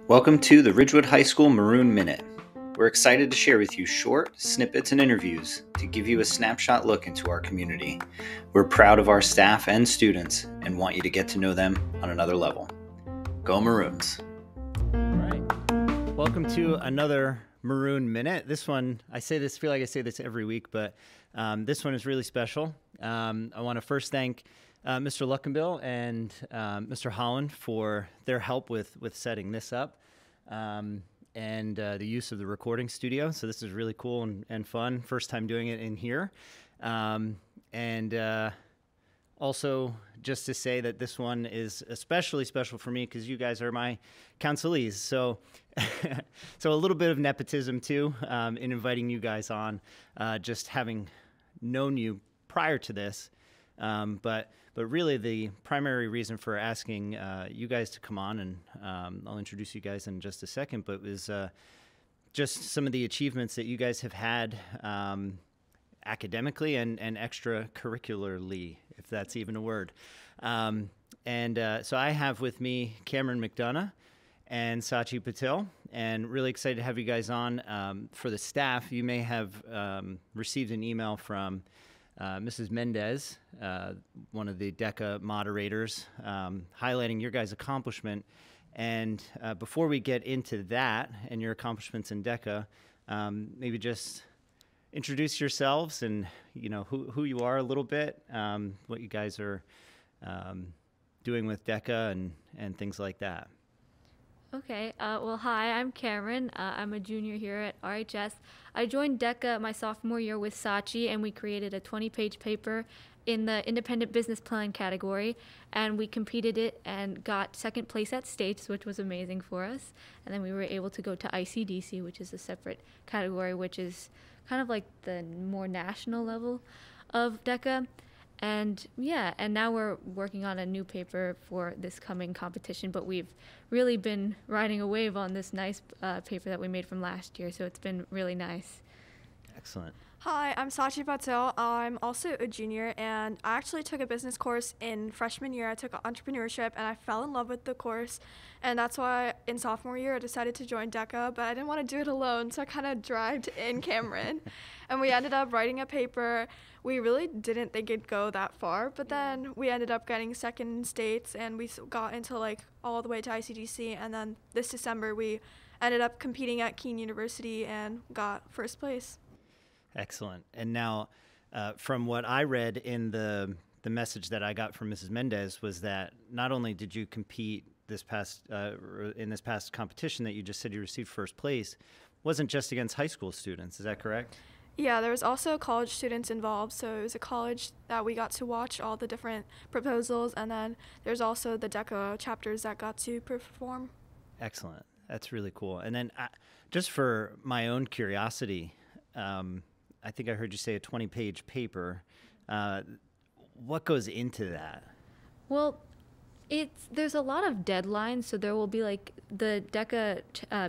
Welcome to the Ridgewood High School Maroon Minute. We're excited to share with you short snippets and interviews to give you a snapshot look into our community. We're proud of our staff and students and want you to get to know them on another level. Go Maroons! All right. Welcome to another Maroon Minute. This one, feel like I say this every week, but this one is really special. I want to first thank Mr. Luckenbill and Mr. Holland for their help with setting this up and the use of the recording studio. So this is really cool and fun. First time doing it in here. Also, just to say that this one is especially special for me because you guys are my counselees. So, so a little bit of nepotism too in inviting you guys on, just having known you prior to this. But really the primary reason for asking you guys to come on, and I'll introduce you guys in just a second, but was just some of the achievements that you guys have had academically and extracurricularly, if that's even a word. So I have with me Cameron McDonough and Saachi Patil, and really excited to have you guys on. For the staff, you may have received an email from Mrs. Mendez, one of the DECA moderators, highlighting your guys' accomplishment. And before we get into that and your accomplishments in DECA, maybe just introduce yourselves and who you are a little bit, what you guys are doing with DECA and things like that. Okay, well, hi, I'm Cameron. I'm a junior here at RHS. I joined DECA my sophomore year with Saachi, and we created a 20-page paper in the independent business plan category, and we competed it and got second place at states, which was amazing for us. And then we were able to go to ICDC, which is a separate category, which is kind of like the more national level of DECA. And yeah, and now we're working on a new paper for this coming competition, but we've really been riding a wave on this nice paper that we made from last year, so it's been really nice. Excellent. Hi, I'm Saachi Patil. I'm also a junior, and I actually took a business course in freshman year. I took entrepreneurship, and I fell in love with the course, and that's why in sophomore year I decided to join DECA, but I didn't want to do it alone, so I kind of dragged in Cameron, and we ended up writing a paper. We really didn't think it'd go that far, but then we ended up getting second in states, and we got into all the way to ICDC, and then this December we ended up competing at Keene University and got first place. Excellent. And now, from what I read in the message that I got from Mrs. Mendez was that not only did you compete in this past competition that you just said you received first place, wasn't just against high school students. Is that correct? Yeah, there was also college students involved, so it was a college that we got to watch all the different proposals, and then there's also the DECA chapters that got to perform. Excellent. That's really cool. And then just for my own curiosity, I think I heard you say a 20-page paper. What goes into that? Well, there's a lot of deadlines, so there will be the DECA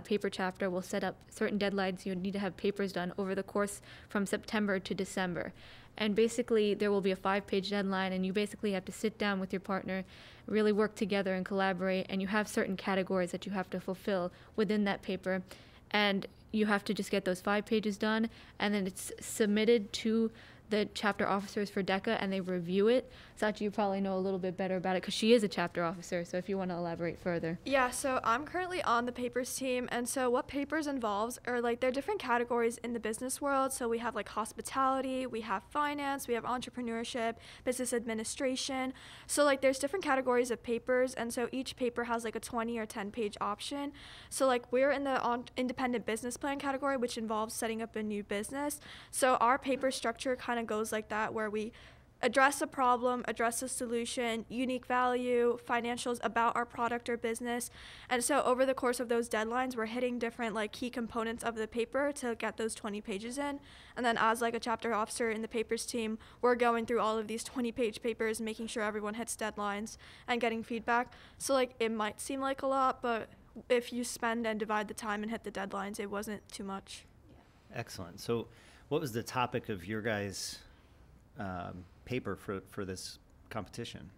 paper chapter will set up certain deadlines. You need to have papers done over the course from September to December. And basically there will be a 5-page deadline, and you basically have to sit down with your partner, really work together and collaborate, and you have certain categories that you have to fulfill within that paper. And you have to just get those 5 pages done, and then it's submitted to the chapter officers for DECA, and they review it. Saachi, you probably know a little bit better about it because she is a chapter officer, so if you want to elaborate further. Yeah, so I'm currently on the papers team, and so what papers involves are there are different categories in the business world. So we have hospitality, we have finance, we have entrepreneurship, business administration. So there's different categories of papers, and so each paper has a 20 or 10-page option. So we're in the independent business plan category, which involves setting up a new business. So our paper structure kind of goes like that, where we address a problem, address a solution, unique value, financials about our product or business. And so over the course of those deadlines, we're hitting different key components of the paper to get those 20 pages in. And then as a chapter officer in the papers team, we're going through all of these 20-page papers, making sure everyone hits deadlines and getting feedback. So it might seem like a lot, but if you spend and divide the time and hit the deadlines, it wasn't too much. Excellent. So what was the topic of your guys' paper for this competition?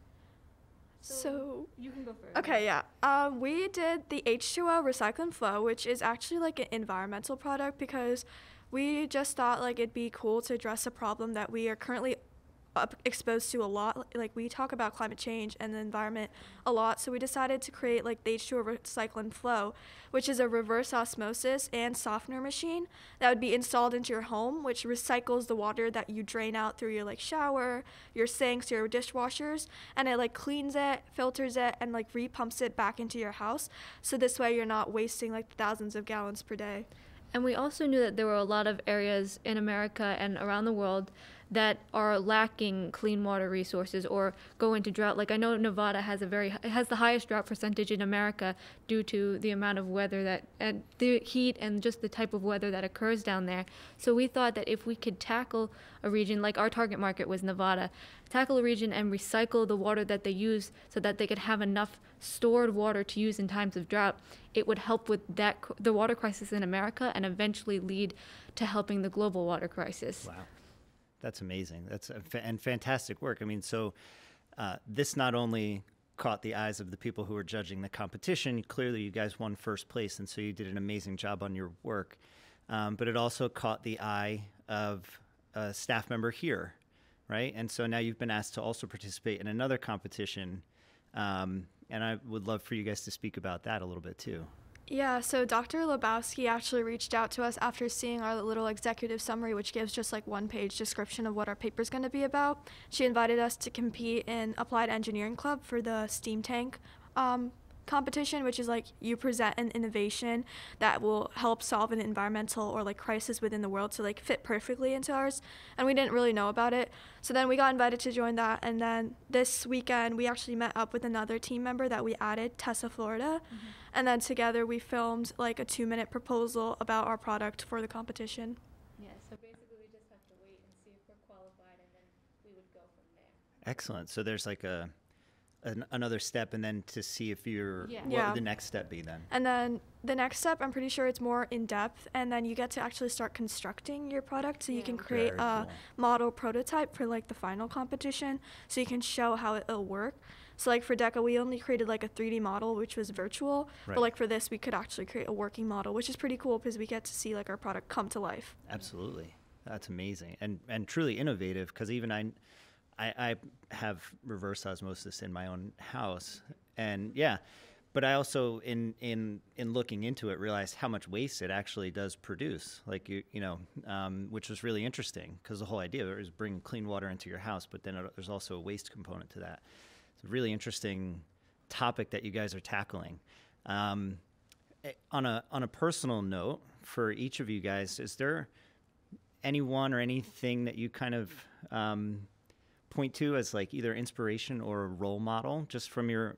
So you can go first. Okay, yeah. We did the H2O Recycle and Flow, which is actually like an environmental product because we just thought like it'd be cool to address a problem that we are currently exposed to a lot. Like we talk about climate change and the environment a lot, so we decided to create like the H2O Recycle and Flow, which is a reverse osmosis and softener machine that would be installed into your home, which recycles the water that you drain out through your like shower, your sinks, your dishwashers, and it like cleans it, filters it, and like repumps it back into your house. So this way you're not wasting like thousands of gallons per day. And we also knew that there were a lot of areas in America and around the world that are lacking clean water resources or go into drought. Like I know Nevada has the highest drought percentage in America due to the amount of weather that and the heat and just the type of weather that occurs down there. So we thought that if we could tackle a region like our target market was Nevada, tackle a region and recycle the water that they use so that they could have enough stored water to use in times of drought, it would help with the water crisis in America and eventually lead to helping the global water crisis. Wow. That's amazing. That's and fantastic work. I mean, so this not only caught the eyes of the people who were judging the competition. Clearly, you guys won first place, and so you did an amazing job on your work. But it also caught the eye of a staff member here, right? And so now you've been asked to also participate in another competition. And I would love for you guys to speak about that a little bit too. Yeah, so Dr. Lebowski actually reached out to us after seeing our little executive summary, which gives just like one-page description of what our paper's going to be about. She invited us to compete in Applied Engineering Club for the steam tank competition, which is like you present an innovation that will help solve an environmental or like crisis within the world to like fit perfectly into ours, and we didn't really know about it. So then we got invited to join that, and then this weekend we actually met up with another team member that we added, Tessa, Florida, and then together we filmed like a 2-minute proposal about our product for the competition. Yeah, so basically we just have to wait and see if we're qualified, and then we would go from there. Excellent. So there's like another step, and then to see if you're what Yeah. would the next step be then? And then the next step, I'm pretty sure it's more in depth, and then you get to actually start constructing your product, so you can create Very a cool. model prototype for like the final competition, so you can show how it'll work. So like for DECA, we only created like a 3D model, which was virtual, Right. but like for this, we could actually create a working model, which is pretty cool because we get to see like our product come to life. Absolutely. That's amazing and truly innovative, because even I have reverse osmosis in my own house, and yeah, but I also in looking into it realized how much waste it actually does produce. Like which was really interesting, because the whole idea is bring clean water into your house, but then there's also a waste component to that. It's a really interesting topic that you guys are tackling. On a personal note, for each of you guys, is there anyone or anything that you kind of point to as like either inspiration or a role model just from your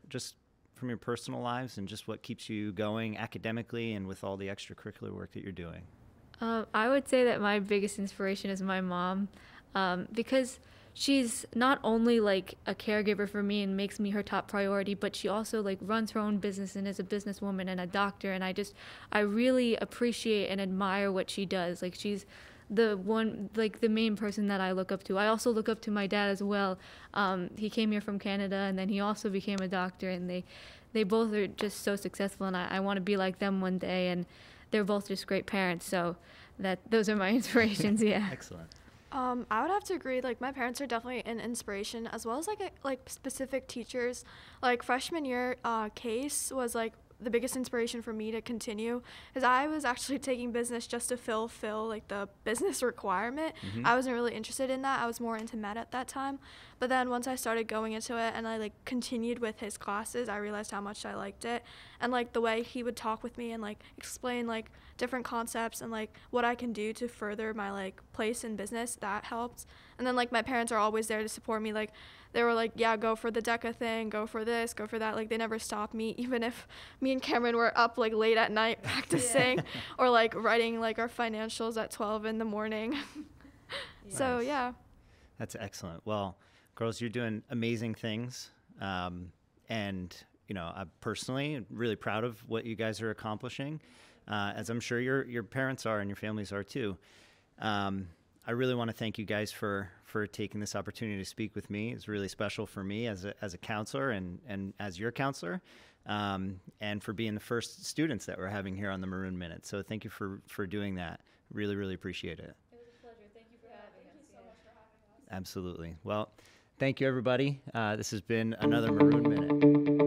personal lives, and just what keeps you going academically and with all the extracurricular work that you're doing? I would say that my biggest inspiration is my mom, because she's not only like a caregiver for me and makes me her top priority, but she also like runs her own business and is a businesswoman and a doctor, and I really appreciate and admire what she does. Like she's the one, like the main person that I look up to. I also look up to my dad as well. He came here from Canada, and then he also became a doctor, and they both are just so successful, and I want to be like them one day, and they're both just great parents, so those are my inspirations. Yeah. Excellent. I would have to agree. Like my parents are definitely an inspiration, as well as like specific teachers. Like freshman year, Case was like the biggest inspiration for me to continue, because I was actually taking business just to fill like the business requirement. I wasn't really interested in that. I was more into med at that time. But then once I started going into it and I like continued with his classes, I realized how much I liked it. And like the way he would talk with me and like explain like different concepts and like what I can do to further my like place in business, that helped. And then like my parents are always there to support me. Like they were like, yeah, go for the DECA thing, go for this, go for that. Like they never stopped me, even if me and Cameron were up like late at night practicing or like writing like our financials at 12 in the morning. So Nice. yeah. That's excellent. Well, girls, you're doing amazing things. And, I'm personally really proud of what you guys are accomplishing, as I'm sure your parents are and your families are too. I really want to thank you guys for taking this opportunity to speak with me. It's really special for me as a counselor and as your counselor, and for being the first students that we're having here on the Maroon Minute. So thank you for doing that. Really, really appreciate it. It was a pleasure. Thank you for having us. Thank you so much for having us. Absolutely. Well, thank you, everybody. This has been another Maroon Minute.